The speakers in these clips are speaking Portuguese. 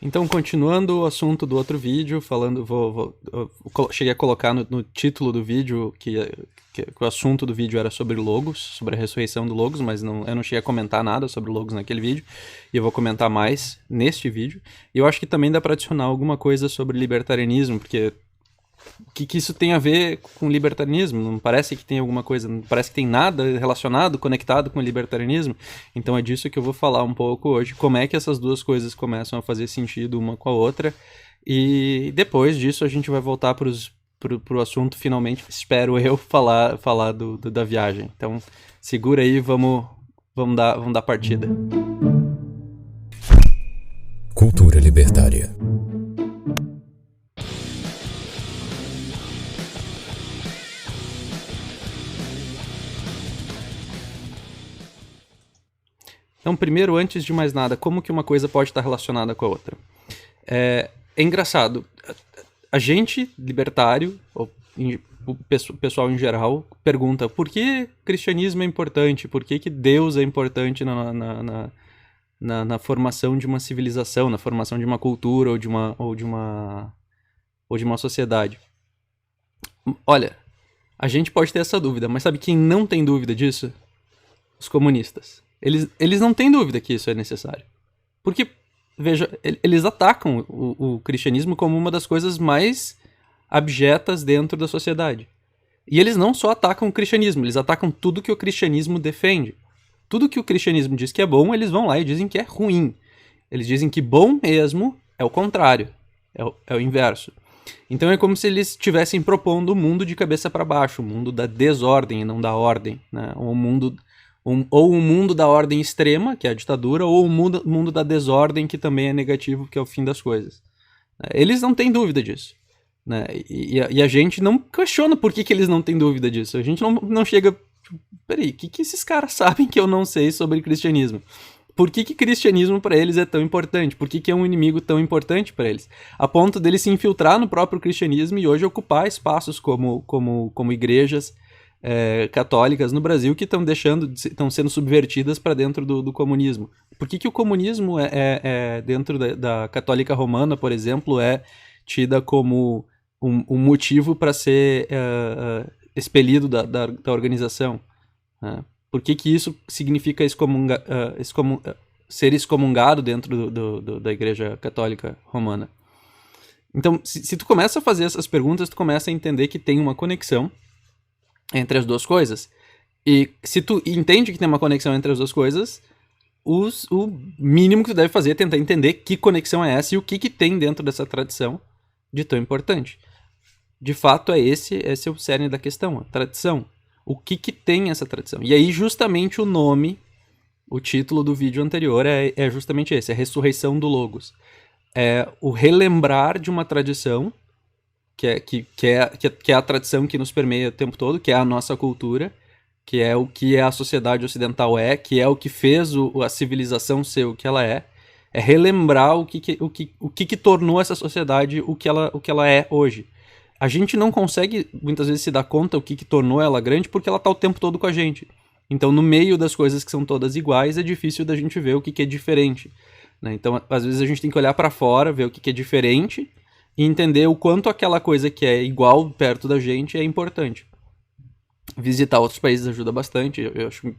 Então, continuando o assunto do outro vídeo, falando, cheguei a colocar no título do vídeo que o assunto do vídeo era sobre Logos, sobre a ressurreição do Logos, mas eu não cheguei a comentar nada sobre Logos naquele vídeo, e eu vou comentar mais neste vídeo. E eu acho que também dá para adicionar alguma coisa sobre libertarianismo, porque o que isso tem a ver com libertarianismo? Não parece que tem alguma coisa, não parece que tem nada relacionado, conectado com o libertarianismo. Então é disso que eu vou falar um pouco hoje, como é que essas duas coisas começam a fazer sentido uma com a outra. E depois disso a gente vai voltar pro assunto, finalmente, espero eu, falar da viagem. Então segura aí, vamos dar partida. Cultura libertária. Então, primeiro, antes de mais nada, como que uma coisa pode estar relacionada com a outra? É engraçado. A gente, libertário, o pessoal em geral, pergunta por que cristianismo é importante? Por que Deus é importante na formação de uma civilização, na formação de uma cultura ou de uma sociedade? Olha, a gente pode ter essa dúvida, mas sabe quem não tem dúvida disso? Os comunistas. Eles não têm dúvida que isso é necessário. Porque, veja, eles atacam o cristianismo como uma das coisas mais abjetas dentro da sociedade. E eles não só atacam o cristianismo, eles atacam tudo que o cristianismo defende. Tudo que o cristianismo diz que é bom, eles vão lá e dizem que é ruim. Eles dizem que bom mesmo é o contrário, é o inverso. Então é como se eles estivessem propondo o mundo de cabeça para baixo, o mundo da desordem e não da ordem, né? Ou um mundo da ordem extrema, que é a ditadura, ou o mundo da desordem, que também é negativo, que é o fim das coisas. Eles não têm dúvida disso. Né? E a gente não questiona por que eles não têm dúvida disso. A gente não chega... Peraí, o que esses caras sabem que eu não sei sobre cristianismo? Por que cristianismo para eles é tão importante? Por que é um inimigo tão importante para eles? A ponto deles se infiltrar no próprio cristianismo e hoje ocupar espaços como igrejas católicas no Brasil que estão sendo subvertidas para dentro do comunismo. Por que o comunismo dentro da católica romana, por exemplo, é tida como um motivo para ser expelido da organização? Por que isso significa ser excomungado dentro da Igreja Católica Romana? Então, se tu começa a fazer essas perguntas, tu começa a entender que tem uma conexão entre as duas coisas. E se tu entende que tem uma conexão entre as duas coisas, o mínimo que tu deve fazer é tentar entender que conexão é essa e o que tem dentro dessa tradição de tão importante. De fato, esse é o cerne da questão, a tradição. O que tem essa tradição? E aí, justamente o nome, o título do vídeo anterior é justamente esse, a ressurreição do Logos. É o relembrar de uma tradição que é a tradição que nos permeia o tempo todo, que é a nossa cultura, que é o que a sociedade ocidental que é o que fez a civilização ser o que ela é relembrar o que tornou essa sociedade o que ela é hoje. A gente não consegue, muitas vezes, se dar conta o que tornou ela grande, porque ela está o tempo todo com a gente. Então, no meio das coisas que são todas iguais, é difícil da gente ver o que é diferente. Né? Então, às vezes, a gente tem que olhar para fora, ver o que é diferente, e entender o quanto aquela coisa que é igual perto da gente é importante. Visitar outros países ajuda bastante. Eu acho que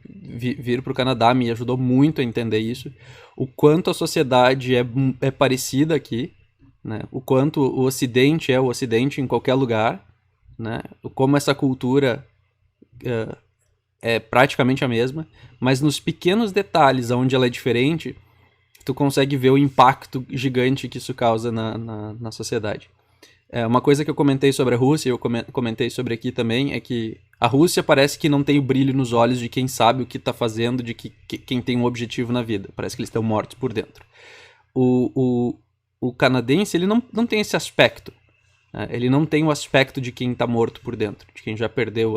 vir para o Canadá me ajudou muito a entender isso. O quanto a sociedade é parecida aqui, né? O quanto o Ocidente é o Ocidente em qualquer lugar, né? Como essa cultura é praticamente a mesma, mas nos pequenos detalhes onde ela é diferente, tu consegue ver o impacto gigante que isso causa na sociedade. Uma coisa que eu comentei sobre a Rússia, eu comentei sobre aqui também, é que a Rússia parece que não tem o brilho nos olhos de quem sabe o que está fazendo, de quem tem um objetivo na vida. Parece que eles estão mortos por dentro. O canadense, ele não tem esse aspecto. Né? Ele não tem o aspecto de quem está morto por dentro, de quem já perdeu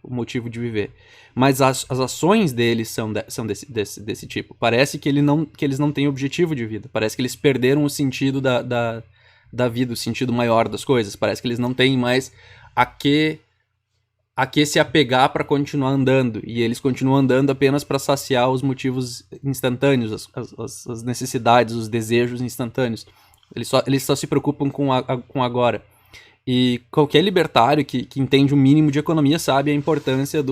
o motivo de viver. Mas as ações deles são desse tipo. Parece que eles não têm objetivo de vida. Parece que eles perderam o sentido da vida, o sentido maior das coisas. Parece que eles não têm mais a que a que se apegar para continuar andando, e eles continuam andando apenas para saciar os motivos instantâneos, as necessidades, os desejos instantâneos. Eles só se preocupam com agora. E qualquer libertário que entende um mínimo de economia sabe a importância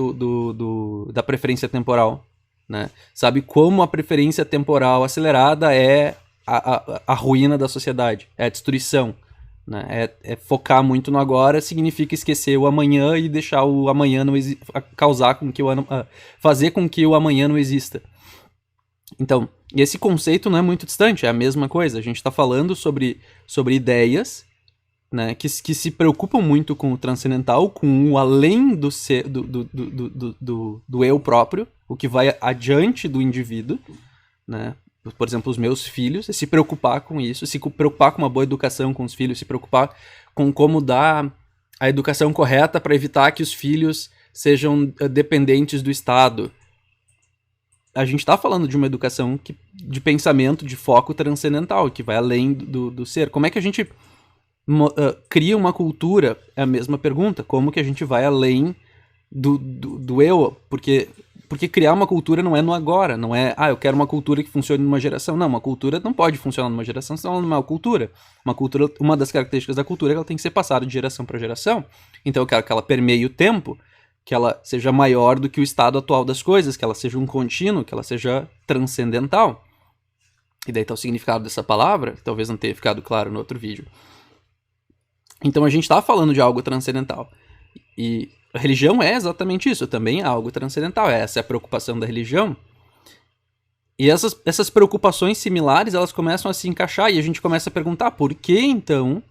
da preferência temporal, né? Sabe como a preferência temporal acelerada é a ruína da sociedade, é a destruição. Né? Focar muito no agora significa esquecer o amanhã e deixar o amanhã não causar com que fazer com que o amanhã não exista. Então, esse conceito não é muito distante, é a mesma coisa. A gente está falando sobre ideias, né, que se preocupam muito com o transcendental, com o além do eu próprio, o que vai adiante do indivíduo, né? Por exemplo, os meus filhos, se preocupar com isso, se preocupar com uma boa educação com os filhos, se preocupar com como dar a educação correta para evitar que os filhos sejam dependentes do Estado. A gente está falando de uma educação de pensamento, de foco transcendental, que vai além do ser. Como é que a gente cria uma cultura? É a mesma pergunta. Como que a gente vai além do eu? Porque criar uma cultura não é no agora, não é, eu quero uma cultura que funcione numa geração. Não, uma cultura não pode funcionar numa geração, senão ela não é uma cultura. Uma das características da cultura é que ela tem que ser passada de geração para geração. Então eu quero que ela permeie o tempo, que ela seja maior do que o estado atual das coisas, que ela seja um contínuo, que ela seja transcendental. E daí tá o significado dessa palavra, que talvez não tenha ficado claro no outro vídeo. Então a gente está falando de algo transcendental. E a religião é exatamente isso, também é algo transcendental. Essa é a preocupação da religião. E essas preocupações similares, elas começam a se encaixar e a gente começa a perguntar por que, então,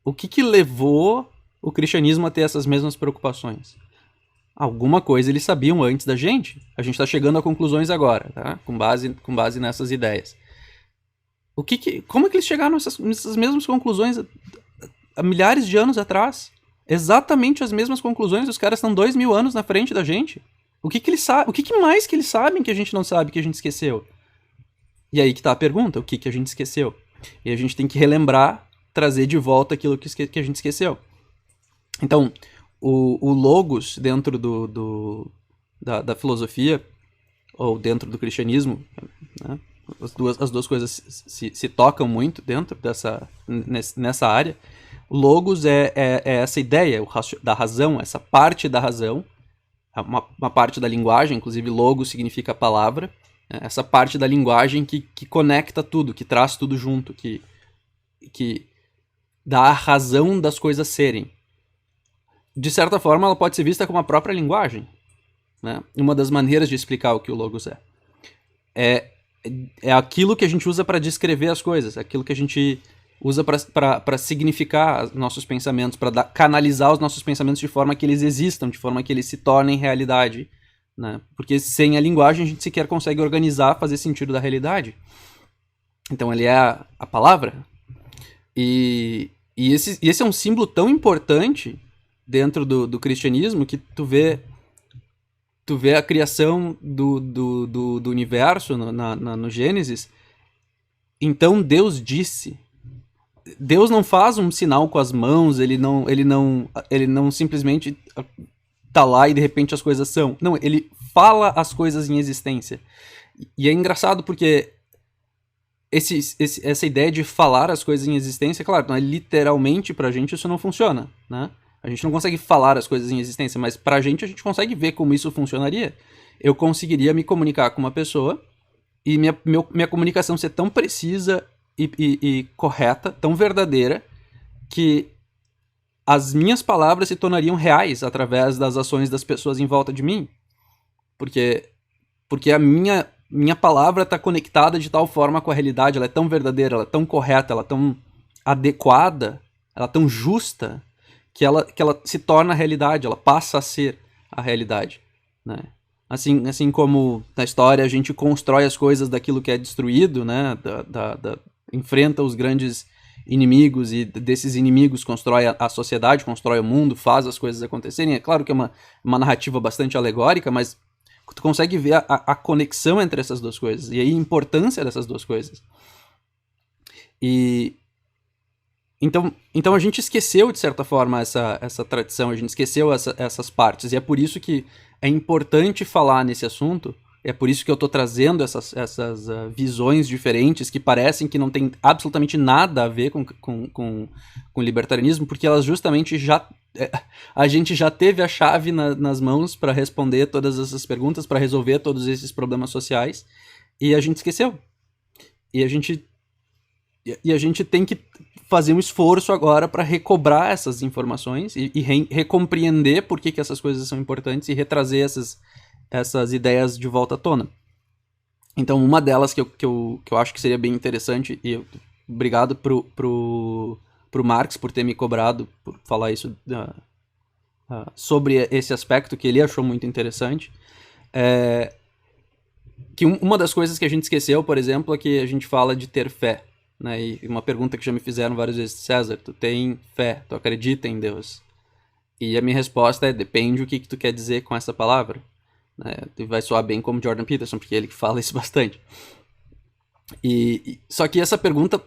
o que levou o cristianismo a ter essas mesmas preocupações? Alguma coisa eles sabiam antes da gente. A gente está chegando a conclusões agora, tá? Com base nessas ideias. Como é que eles chegaram nessas mesmas conclusões há milhares de anos atrás? Exatamente as mesmas conclusões, os caras estão 2000 anos na frente da gente. O que eles sabem? O que mais que eles sabem que a gente não sabe, que a gente esqueceu? E aí que tá a pergunta, o que a gente esqueceu? E a gente tem que relembrar, trazer de volta aquilo que a gente esqueceu. Então, o logos dentro da filosofia, ou dentro do cristianismo, né? As duas coisas se tocam muito dentro nessa área. O logos é essa ideia da razão, essa parte da razão, uma parte da linguagem, inclusive logos significa palavra, né? Essa parte da linguagem que conecta tudo, que traz tudo junto, que dá a razão das coisas serem. De certa forma, ela pode ser vista como a própria linguagem, né? Uma das maneiras de explicar o que o logos é aquilo que a gente usa para descrever as coisas, aquilo que a gente usa para significar nossos pensamentos, para canalizar os nossos pensamentos de forma que eles existam, de forma que eles se tornem realidade, né? Porque sem a linguagem a gente sequer consegue organizar, fazer sentido da realidade. Então ele é a palavra. E esse é um símbolo tão importante dentro do cristianismo que tu vê a criação do universo no Gênesis. Então Deus disse. Deus não faz um sinal com as mãos, ele não simplesmente tá lá e de repente as coisas são. Não, ele fala as coisas em existência. E é engraçado porque essa ideia de falar as coisas em existência, claro, não é literalmente pra gente isso não funciona, né? A gente não consegue falar as coisas em existência, mas pra gente a gente consegue ver como isso funcionaria. Eu conseguiria me comunicar com uma pessoa e minha comunicação ser tão precisa e correta, tão verdadeira, que as minhas palavras se tornariam reais através das ações das pessoas em volta de mim. Porque a minha palavra está conectada de tal forma com a realidade, ela é tão verdadeira, ela é tão correta, ela é tão adequada, ela é tão justa, que ela se torna a realidade, ela passa a ser a realidade, né? Assim como na história a gente constrói as coisas daquilo que é destruído, né? Enfrenta os grandes inimigos e desses inimigos constrói a sociedade, constrói o mundo, faz as coisas acontecerem. É claro que é uma narrativa bastante alegórica, mas tu consegue ver a conexão entre essas duas coisas e a importância dessas duas coisas. E Então a gente esqueceu, de certa forma, essa tradição, a gente esqueceu essas partes, e é por isso que é importante falar nesse assunto, é por isso que eu tô trazendo essas visões diferentes que parecem que não tem absolutamente nada a ver com libertarianismo, porque elas justamente a gente já teve a chave nas mãos para responder todas essas perguntas, para resolver todos esses problemas sociais, e a gente esqueceu. E a gente tem que fazer um esforço agora para recobrar essas informações e recompreender por que essas coisas são importantes e retrazer essas ideias de volta à tona. Então, uma delas que eu acho que seria bem interessante, e obrigado pro Marx por ter me cobrado por falar isso sobre esse aspecto que ele achou muito interessante, que uma das coisas que a gente esqueceu, por exemplo, é que a gente fala de ter fé. Né? E uma pergunta que já me fizeram várias vezes: César, tu tem fé, tu acredita em Deus? E a minha resposta é: depende o que tu quer dizer com essa palavra. Né? Vai soar bem como Jordan Peterson, porque ele que fala isso bastante. Só que essa pergunta,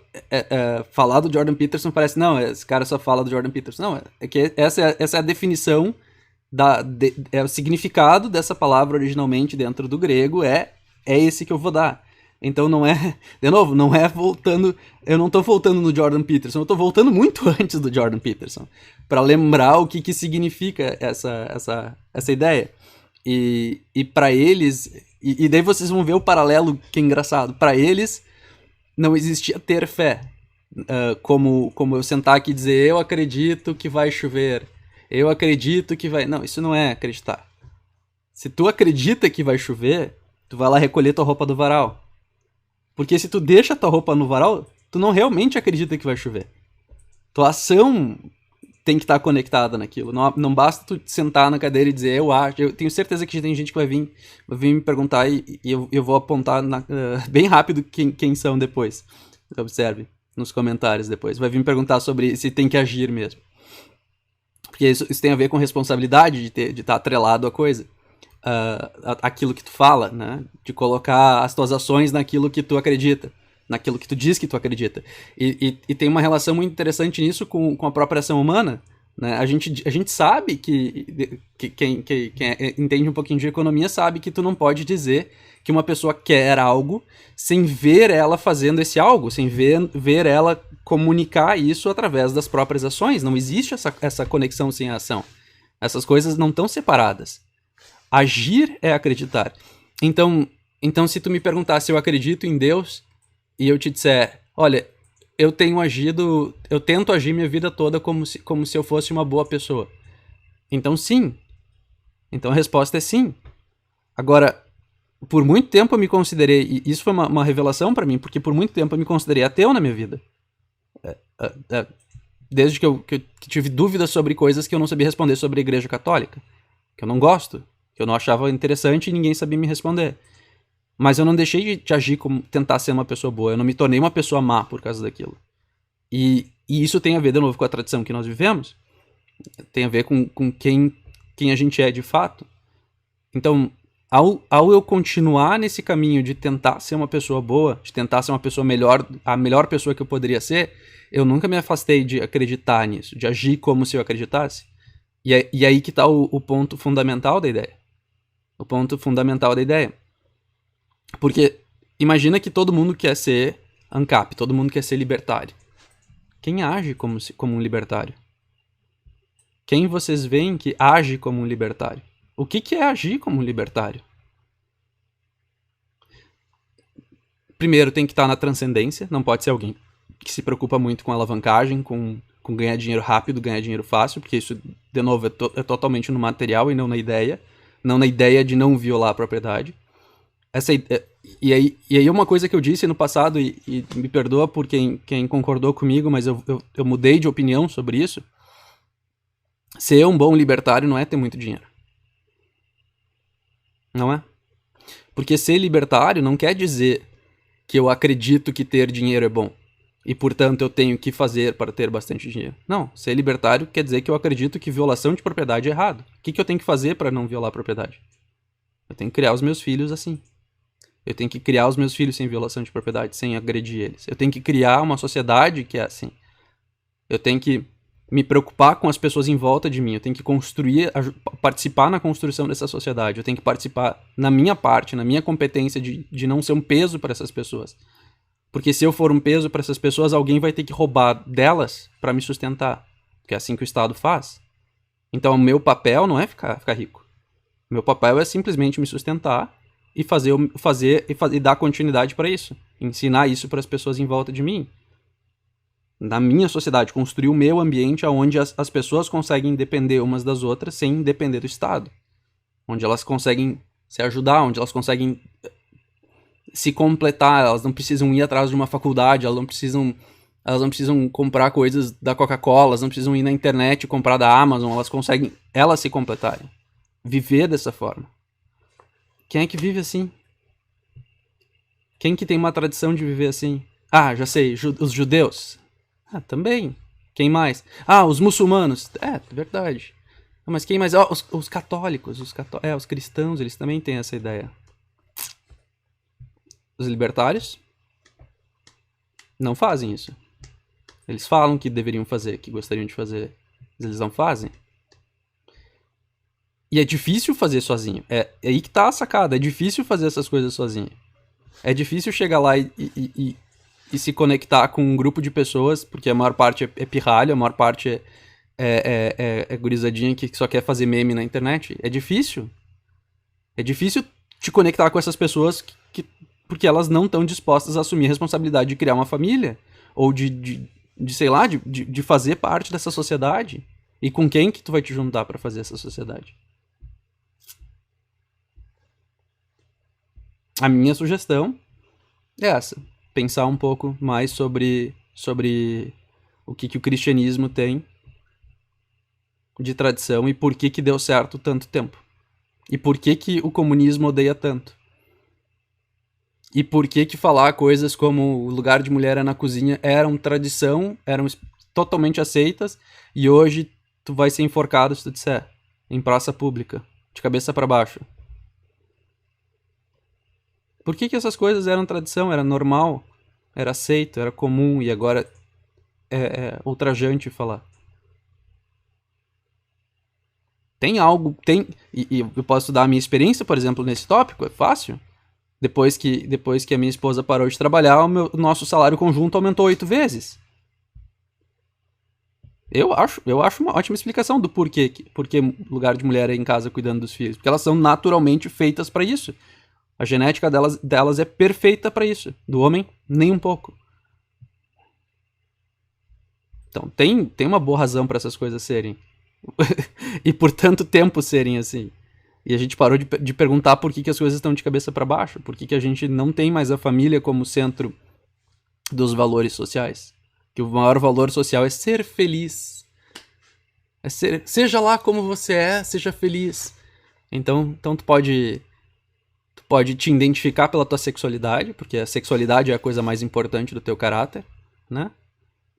falar do Jordan Peterson parece, não, esse cara só fala do Jordan Peterson. Não, é que essa é a definição, é o significado dessa palavra originalmente dentro do grego, é esse que eu vou dar. Então não é, de novo, não é voltando, eu não tô voltando no Jordan Peterson, eu tô voltando muito antes do Jordan Peterson, para lembrar o que significa essa ideia. E para eles, e daí vocês vão ver o paralelo que é engraçado, para eles não existia ter fé, como eu sentar aqui e dizer, eu acredito que vai chover, eu acredito que vai... Não, isso não é acreditar. Se tu acredita que vai chover, tu vai lá recolher tua roupa do varal. Porque se tu deixa tua roupa no varal, tu não realmente acredita que vai chover. Tua ação tem que estar conectada naquilo. Não basta tu sentar na cadeira e dizer, eu acho. Eu tenho certeza que tem gente que vai vir me perguntar e eu vou apontar bem rápido quem são depois. Observe nos comentários depois. Vai vir me perguntar sobre se tem que agir mesmo. Porque isso tem a ver com responsabilidade de estar atrelado à coisa. Aquilo que tu fala, né? De colocar as tuas ações naquilo que tu acredita, naquilo que tu diz que tu acredita. E tem uma relação muito interessante nisso com a própria ação humana. Né? A gente sabe que quem entende um pouquinho de economia sabe que tu não pode dizer que uma pessoa quer algo sem ver ela fazendo esse algo, sem ver ela comunicar isso através das próprias ações. Não existe essa conexão sem a ação. Essas coisas não estão separadas. Agir é acreditar. Então, se tu me perguntar se eu acredito em Deus e eu te disser, olha, eu tento agir minha vida toda como se eu fosse uma boa pessoa. Então, sim. Então, a resposta é sim. Agora, por muito tempo eu me considerei, e isso foi uma revelação pra mim, porque por muito tempo eu me considerei ateu na minha vida. Desde que eu tive dúvidas sobre coisas que eu não sabia responder sobre a Igreja Católica, que eu não gosto, que eu não achava interessante e ninguém sabia me responder. Mas eu não deixei de agir como tentar ser uma pessoa boa. Eu não me tornei uma pessoa má por causa daquilo. E isso tem a ver, de novo, com a tradição que nós vivemos. Tem a ver com quem a gente é de fato. Então, ao eu continuar nesse caminho de tentar ser uma pessoa boa, de tentar ser uma pessoa melhor, a melhor pessoa que eu poderia ser, eu nunca me afastei de acreditar nisso, de agir como se eu acreditasse. E aí que está o ponto fundamental da ideia. O ponto fundamental da ideia. Porque imagina que todo mundo quer ser ANCAP, todo mundo quer ser libertário. Quem age como um libertário? Quem vocês veem que age como um libertário? O que é agir como um libertário? Primeiro, tem que estar na transcendência, não pode ser alguém que se preocupa muito com alavancagem, com ganhar dinheiro rápido, ganhar dinheiro fácil, porque isso, de novo, é totalmente no material e não na ideia. Não na ideia de não violar a propriedade. E aí uma coisa que eu disse no passado, e me perdoa por quem concordou comigo, mas eu mudei de opinião sobre isso. Ser um bom libertário não é ter muito dinheiro. Não é? Porque ser libertário não quer dizer que eu acredito que ter dinheiro é bom. E, portanto, eu tenho que fazer para ter bastante dinheiro. Não, ser libertário quer dizer que eu acredito que violação de propriedade é errado. O que eu tenho que fazer para não violar a propriedade? Eu tenho que criar os meus filhos assim. Eu tenho que criar os meus filhos sem violação de propriedade, sem agredir eles. Eu tenho que criar uma sociedade que é assim. Eu tenho que me preocupar com as pessoas em volta de mim, eu tenho que participar na construção dessa sociedade, eu tenho que participar na minha parte, na minha competência de não ser um peso para essas pessoas. Porque se eu for um peso para essas pessoas, alguém vai ter que roubar delas para me sustentar. Porque é assim que o Estado faz. Então o meu papel não é ficar rico. O meu papel é simplesmente me sustentar e e dar continuidade para isso. Ensinar isso para as pessoas em volta de mim. Na minha sociedade, construir o meu ambiente onde as pessoas conseguem depender umas das outras sem depender do Estado. Onde elas conseguem se ajudar, onde elas conseguem se completar, elas não precisam ir atrás de uma faculdade, elas não precisam comprar coisas da Coca-Cola, elas não precisam ir na internet e comprar da Amazon, elas conseguem elas se completarem. Viver dessa forma. Quem é que vive assim? Quem que tem uma tradição de viver assim? Ah, já sei, os judeus. Ah, também. Quem mais? Ah, os muçulmanos. É, verdade. Mas quem mais? Oh, os católicos. Os cristãos, eles também têm essa ideia. Os libertários não fazem isso. Eles falam que deveriam fazer, que gostariam de fazer. Mas eles não fazem. E é difícil fazer sozinho. É aí que tá a sacada. É difícil fazer essas coisas sozinho. É difícil chegar lá e se conectar com um grupo de pessoas, porque a maior parte é pirralho, a maior parte é gurizadinha que só quer fazer meme na internet. É difícil. É difícil te conectar com essas pessoas porque elas não estão dispostas a assumir a responsabilidade de criar uma família. Ou sei lá, de fazer parte dessa sociedade. E com quem que tu vai te juntar pra fazer essa sociedade? A minha sugestão é essa. Pensar um pouco mais sobre o que o cristianismo tem de tradição e por que deu certo tanto tempo. E por que o comunismo odeia tanto. E por que falar coisas como o lugar de mulher é na cozinha eram tradição, eram totalmente aceitas, e hoje tu vai ser enforcado se tu disser, em praça pública, de cabeça para baixo. Por que essas coisas eram tradição, era normal, era aceito, era comum, e agora é ultrajante falar? Tem algo, e eu posso dar a minha experiência, por exemplo, nesse tópico, é fácil. Depois que a minha esposa parou de trabalhar, o nosso salário conjunto aumentou 8 vezes. Eu acho uma ótima explicação do porquê lugar de mulher é em casa cuidando dos filhos. Porque elas são naturalmente feitas para isso. A genética delas é perfeita para isso. Do homem, nem um pouco. Então, tem uma boa razão para essas coisas serem. E por tanto tempo serem assim. E a gente parou de perguntar por que as coisas estão de cabeça para baixo. Por que a gente não tem mais a família como centro dos valores sociais. Que o maior valor social é ser feliz. Seja lá como você é, seja feliz. Então tu pode te identificar pela tua sexualidade, porque a sexualidade é a coisa mais importante do teu caráter, né?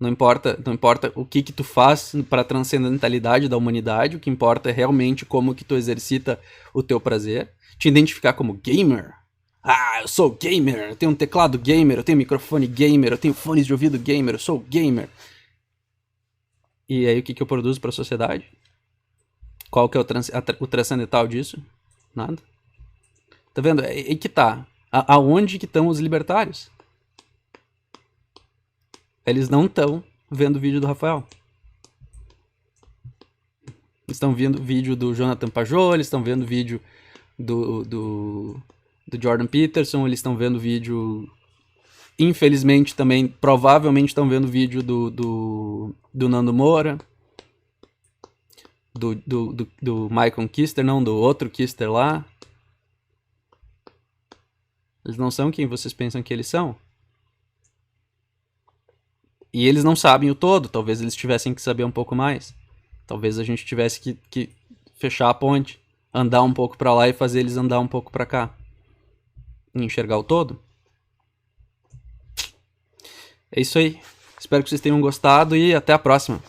Não importa o que tu faz para a transcendentalidade da humanidade, o que importa é realmente como que tu exercita o teu prazer. Te identificar como gamer. Ah, eu sou gamer, eu tenho um teclado gamer, eu tenho um microfone gamer, eu tenho fones de ouvido gamer, eu sou gamer. E aí o que eu produzo para a sociedade? Qual que é o transcendental disso? Nada. Tá vendo? É aí que tá. Aonde que estão os libertários? Eles não estão vendo o vídeo do Rafael. Eles estão vendo vídeo do Jonathan Pajot, eles estão vendo vídeo do Jordan Peterson, eles estão vendo vídeo... Infelizmente também, provavelmente estão vendo vídeo do Nando Moura, do Michael Kister, não, do outro Kister lá. Eles não são quem vocês pensam que eles são. E eles não sabem o todo, talvez eles tivessem que saber um pouco mais. Talvez a gente tivesse que fechar a ponte, andar um pouco pra lá e fazer eles andar um pouco pra cá. E enxergar o todo. É isso aí. Espero que vocês tenham gostado e até a próxima.